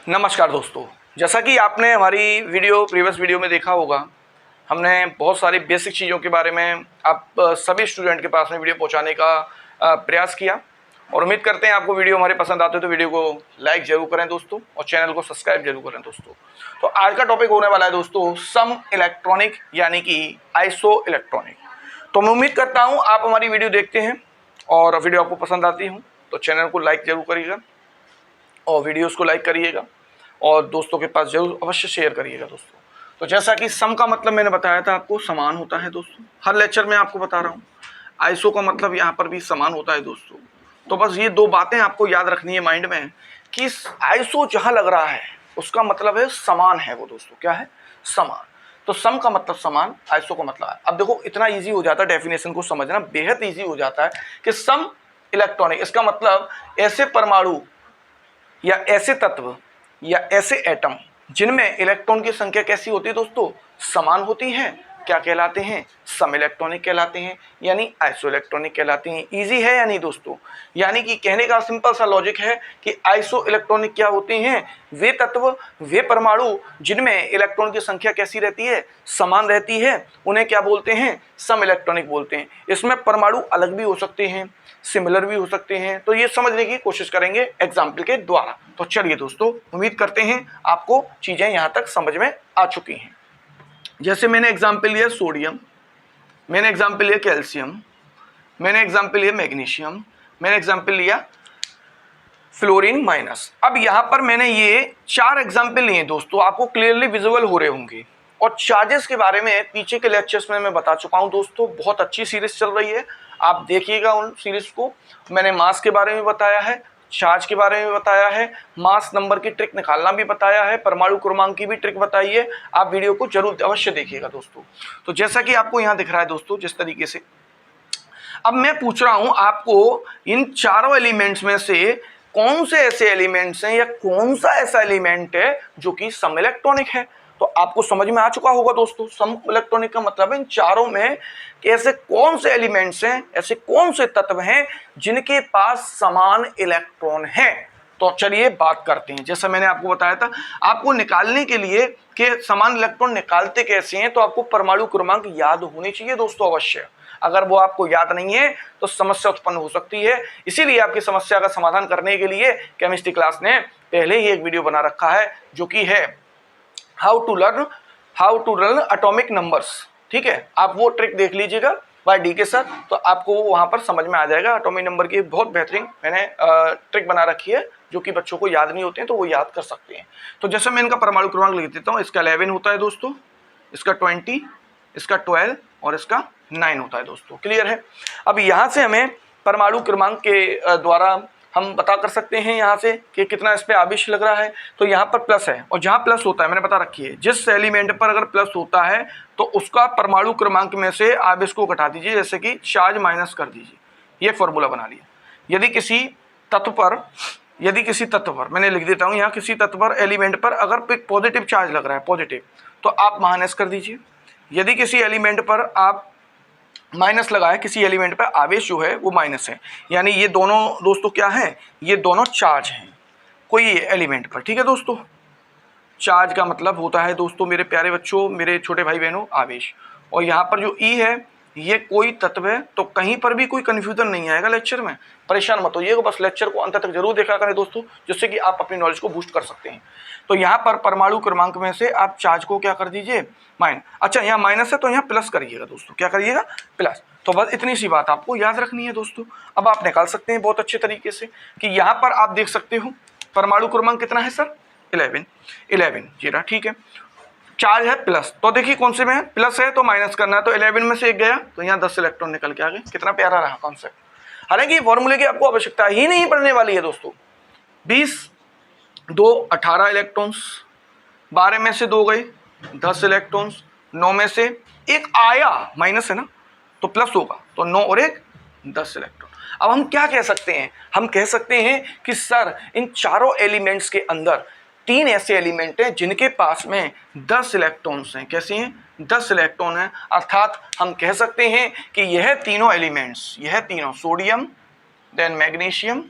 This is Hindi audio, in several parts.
नमस्कार दोस्तों, जैसा कि आपने हमारी प्रीवियस वीडियो में देखा होगा, हमने बहुत सारी बेसिक चीज़ों के बारे में आप सभी स्टूडेंट के पास में वीडियो पहुंचाने का प्रयास किया और उम्मीद करते हैं आपको वीडियो हमारे पसंद आते हो तो वीडियो को लाइक जरूर करें दोस्तों और चैनल को सब्सक्राइब जरूर करें दोस्तों। तो आज का टॉपिक होने वाला है दोस्तों सम इलेक्ट्रॉनिक यानी कि आइसो इलेक्ट्रॉनिक। तो मैं उम्मीद करता हूँ आप हमारी वीडियो देखते हैं और वीडियो आपको पसंद आती हूँ तो चैनल को लाइक जरूर करिएगा और वीडियोस को लाइक करिएगा और दोस्तों के पास जरूर अवश्य शेयर करिएगा दोस्तों। तो जैसा कि सम का मतलब मैंने बताया था आपको समान होता है दोस्तों, हर लेक्चर में आपको बता रहा हूँ। आइसो का मतलब यहाँ पर भी समान होता है दोस्तों। तो बस ये दो बातें आपको याद रखनी है माइंड में कि आइसो जहाँ लग रहा है उसका मतलब है समान है वो दोस्तों। क्या है? समान। तो सम का मतलब समान, आइसो का मतलब है। अब देखो इतना ईजी हो जाता है, डेफिनेशन को समझना बेहद ईजी हो जाता है कि सम इलेक्ट्रॉनिक, इसका मतलब ऐसे परमाणु या ऐसे तत्व या ऐसे एटम जिनमें इलेक्ट्रॉन की संख्या कैसी होती है दोस्तों? समान होती है। क्या कहलाते हैं? सम इलेक्ट्रॉनिक कहलाते हैं, यानी आइसो इलेक्ट्रॉनिक कहलाते हैं। इजी है या नहीं दोस्तों? यानी कि कहने का सिंपल सा लॉजिक है कि आइसो इलेक्ट्रॉनिक क्या होते हैं? वे तत्व, वे परमाणु जिनमें इलेक्ट्रॉन की संख्या कैसी रहती है? समान रहती है, उन्हें क्या बोलते हैं? सम इलेक्ट्रॉनिक बोलते हैं। इसमें परमाणु अलग भी हो सकते हैं, सिमिलर भी हो सकते हैं। तो ये समझने की कोशिश करेंगे एग्जाम्पल के द्वारा। तो चलिए दोस्तों, उम्मीद करते हैं आपको चीजें यहाँ तक समझ में आ चुकी हैं। जैसे मैंने एग्जाम्पल लिया सोडियम, मैंने एग्जाम्पल लिया कैल्शियम, मैंने एग्जाम्पल लिया मैग्नीशियम, मैंने एग्जाम्पल लिया फ्लोरीन माइनस। अब यहाँ पर मैंने ये 4 एग्जाम्पल लिए दोस्तों, आपको क्लियरली विजुअल हो रहे होंगे। और चार्जेस के बारे में पीछे के लेक्चर्स में मैं बता चुका हूँ दोस्तों, बहुत अच्छी सीरीज चल रही है, आप देखिएगा उन सीरीज को। मैंने मास के बारे में बताया है, चार्ज के बारे में बताया है, मास नंबर की ट्रिक निकालना भी बताया है, परमाणु क्रमांक की भी ट्रिक बताई है। आप वीडियो को जरूर अवश्य देखिएगा दोस्तों। तो जैसा कि आपको यहाँ दिख रहा है दोस्तों, जिस तरीके से अब मैं पूछ रहा हूं आपको, इन चारों एलिमेंट्स में से कौन से ऐसे एलिमेंट्स हैं या कौन सा ऐसा एलिमेंट है जो कि सम इलेक्ट्रॉनिक है? तो आपको समझ में आ चुका होगा दोस्तों, सम इलेक्ट्रॉनिक का मतलब है इन चारों में कि ऐसे कौन से एलिमेंट्स हैं, ऐसे कौन से तत्व हैं जिनके पास समान इलेक्ट्रॉन है। तो चलिए बात करते हैं। जैसा मैंने आपको बताया था, आपको निकालने के लिए कि समान इलेक्ट्रॉन निकालते कैसे हैं, तो आपको परमाणु क्रमांक याद होने चाहिए दोस्तों अवश्य। अगर वो आपको याद नहीं है तो समस्या उत्पन्न हो सकती है। इसीलिए आपकी समस्या का समाधान करने के लिए केमिस्ट्री क्लास ने पहले ही एक वीडियो बना रखा है जो कि है how to learn atomic numbers. ठीक है, आप वो ट्रिक देख लीजिएगा बाय डी के सर, तो आपको वहां पर समझ में आ जाएगा। एटॉमिक नंबर की बहुत बेहतरीन मैंने ट्रिक बना रखी है जो कि बच्चों को याद नहीं होते हैं तो वो याद कर सकते हैं। तो जैसे मैं इनका परमाणु क्रमांक लिख देता हूँ, इसका 11 होता है दोस्तों, इसका 20, इसका 12 और इसका 9 होता है दोस्तों। क्लियर है? अब यहाँ से हमें परमाणु क्रमांक के द्वारा हम पता कर सकते हैं यहाँ से कि कितना इस पे आवेश लग रहा है। तो यहाँ पर प्लस है और जहाँ प्लस होता है मैंने बता रखी है, जिस एलिमेंट पर अगर प्लस होता है तो उसका परमाणु क्रमांक में से आवेश को घटा दीजिए, जैसे कि चार्ज माइनस कर दीजिए। ये फॉर्मूला बना लिया। यदि किसी तत्व पर मैंने लिख देता हूँ यहाँ, किसी तत्व पर एलिमेंट पर अगर पॉजिटिव चार्ज लग रहा है पॉजिटिव, तो आप माइनस कर दीजिए। यदि किसी एलिमेंट पर आप माइनस लगाए, किसी एलिमेंट पर आवेश जो है वो माइनस है, यानी ये दोनों दोस्तों क्या है? ये दोनों चार्ज हैं कोई एलिमेंट पर। ठीक है दोस्तों, चार्ज का मतलब होता है दोस्तों मेरे प्यारे बच्चों, मेरे छोटे भाई बहनों, आवेश। और यहाँ पर जो ई है ये कोई तत्व है। तो कहीं पर भी कोई कन्फ्यूजन नहीं आएगा लेक्चर में, परेशान मत होइएगा, बस लेक्चर को अंत तक जरूर देखा करें दोस्तों, जिससे कि आप अपनी नॉलेज को बूस्ट कर सकते हैं। तो यहाँ पर परमाणु क्रमांक में से आप चार्ज को क्या कर दीजिए? अच्छा यहाँ माइनस है तो यहाँ प्लस करिएगा दोस्तों। क्या करिएगा? प्लस। तो बस इतनी सी बात आपको याद रखनी है दोस्तों। अब आप निकाल सकते हैं बहुत अच्छे तरीके से कि यहाँ पर आप देख सकते हो परमाणु क्रमांक कितना है सर? 11 जी रहा। ठीक है, चार्ज है प्लस, तो देखिए कौन से में है? प्लस है तो माइनस करना है, तो 11 में से एक गया तो यहाँ 10 इलेक्ट्रॉन निकल के आ गए। कितना प्यारा रहा कॉन्सेप्ट। हालांकि फॉर्मूले की आपको आवश्यकता ही नहीं पड़ने वाली है दोस्तों। 20 2 18 इलेक्ट्रॉन्स, 12 में से 2 गए 10 इलेक्ट्रॉन्स, 9 में से एक आया, माइनस है ना तो प्लस होगा, तो 9 और 1 10 इलेक्ट्रॉन। अब हम क्या कह सकते हैं? हम कह सकते हैं कि सर इन चारों एलिमेंट्स के अंदर 3 ऐसे एलिमेंट हैं जिनके पास में 10 इलेक्ट्रॉन्स हैं। कैसे हैं? 10 इलेक्ट्रॉन हैं। अर्थात हम कह सकते हैं कि यह तीनों एलिमेंट्स, यह तीनों sodium, then magnesium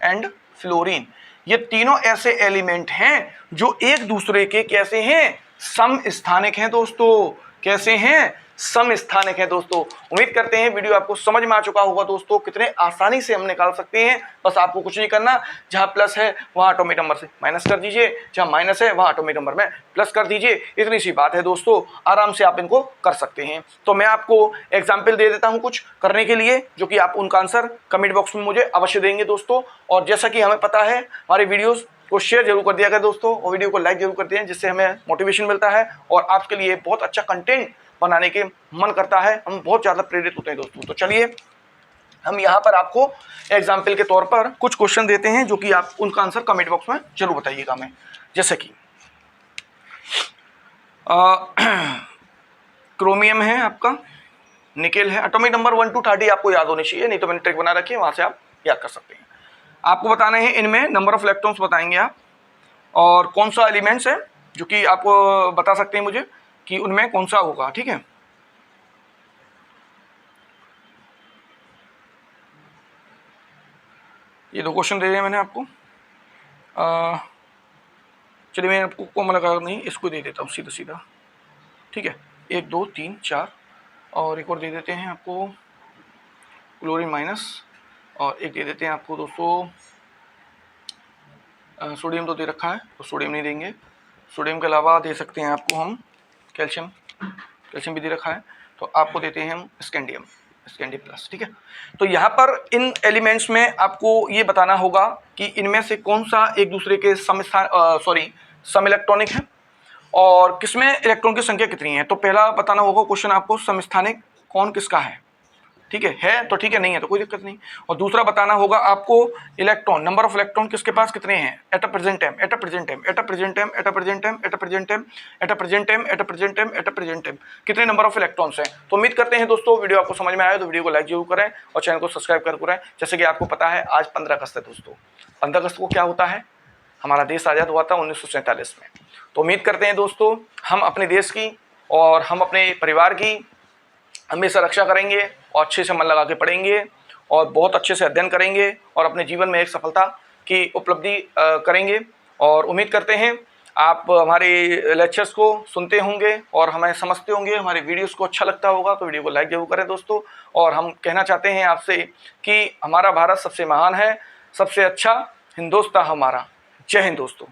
and fluorine, ये तीनों ऐसे एलिमेंट हैं जो एक दूसरे के कैसे हैं, समस्थानिक हैं दोस्तों। कैसे हैं, समस्थानिक हैं दोस्तों। उम्मीद करते हैं वीडियो आपको समझ में आ चुका होगा दोस्तों, कितने आसानी से हम निकाल सकते हैं। बस आपको कुछ नहीं करना, जहां प्लस है वहां एटॉमिक नंबर से माइनस कर दीजिए, जहां माइनस है वहां एटॉमिक नंबर में प्लस कर दीजिए। इतनी सी बात है दोस्तों, आराम से आप इनको कर सकते हैं। तो मैं आपको एग्जाम्पल दे देता हूं कुछ करने के लिए, जो कि आप उनका आंसर कमेंट बॉक्स में मुझे अवश्य देंगे दोस्तों। और जैसा कि हमें पता है, हमारे वीडियोस को शेयर जरूर कर दिया करें दोस्तों, और वीडियो को लाइक जरूर कर दें, जिससे हमें मोटिवेशन मिलता है और आपके लिए बहुत अच्छा कंटेंट बनाने के मन करता है। हम बहुत ज़्यादा प्रेरित होते हैं दोस्तों। तो चलिए हम यहाँ पर आपको एग्जाम्पल के तौर पर कुछ क्वेश्चन देते हैं, जो कि आप उनका आंसर कमेंट बॉक्स में जरूर बताइएगा हमें। जैसे कि क्रोमियम है आपका, निकेल है, एटॉमिक नंबर 1 to 30 आपको याद होनी चाहिए, नहीं तो मैंने ट्रिक बना रखी है, वहाँ से आप याद कर सकते हैं। आपको बताने हैं इनमें नंबर ऑफ इलेक्ट्रॉन्स बताएंगे आप, और कौन सा एलिमेंट्स है जो कि आपको बता सकते हैं मुझे कि उनमें कौन सा होगा। ठीक है, ये 2 क्वेश्चन दे दिए मैंने आपको। चलिए मैं आपको कॉमन लगा नहीं, इसको दे देता हूँ सीधा सीधा। ठीक है, 1 2 3 4, और एक और दे देते हैं आपको क्लोरीन माइनस, और एक दे देते हैं आपको दोस्तों सोडियम तो दे रखा है तो सोडियम नहीं देंगे। सोडियम के अलावा दे सकते हैं आपको हम कैल्शियम, कैल्शियम भी दे रखा है, तो आपको देते हैं हम स्कैंडियम, स्कैंडियम प्लस। ठीक है, तो यहाँ पर इन एलिमेंट्स में आपको ये बताना होगा कि इनमें से कौन सा एक दूसरे के सम इलेक्ट्रॉनिक है और किसमें इलेक्ट्रॉन की संख्या कितनी है। तो पहला बताना होगा क्वेश्चन आपको, समस्थानिक कौन किसका है। ठीक है तो ठीक है, नहीं है तो कोई दिक्कत नहीं। और दूसरा बताना होगा आपको इलेक्ट्रॉन, नंबर ऑफ इलेक्ट्रॉन किसके पास कितने हैं at a present time, at a present time, at a present time, at a present time, at a present time, at a present time, at a present time, at a present time, कितने नंबर ऑफ इलेक्ट्रॉन्स हैं। तो उम्मीद करते हैं दोस्तों वीडियो आपको समझ में आया, तो वीडियो को लाइक जरूर करें और चैनल को सब्सक्राइब कर करें। जैसे कि आपको पता है आज 15 अगस्त है दोस्तों। 15 अगस्त को क्या होता है, हमारा देश आज़ाद हुआ था 1947 में। तो उम्मीद करते हैं दोस्तों हम अपने देश की और हम अपने परिवार की हमेशा रक्षा करेंगे और अच्छे से मन लगा के पढ़ेंगे और बहुत अच्छे से अध्ययन करेंगे और अपने जीवन में एक सफलता की उपलब्धि करेंगे। और उम्मीद करते हैं आप हमारे लेक्चर्स को सुनते होंगे और हमें समझते होंगे, हमारे वीडियोस को अच्छा लगता होगा, तो वीडियो को लाइक जरूर करें दोस्तों। और हम कहना चाहते हैं आपसे कि हमारा भारत सबसे महान है, सबसे अच्छा हिंदुस्तान हमारा। जय हिंद दोस्तों।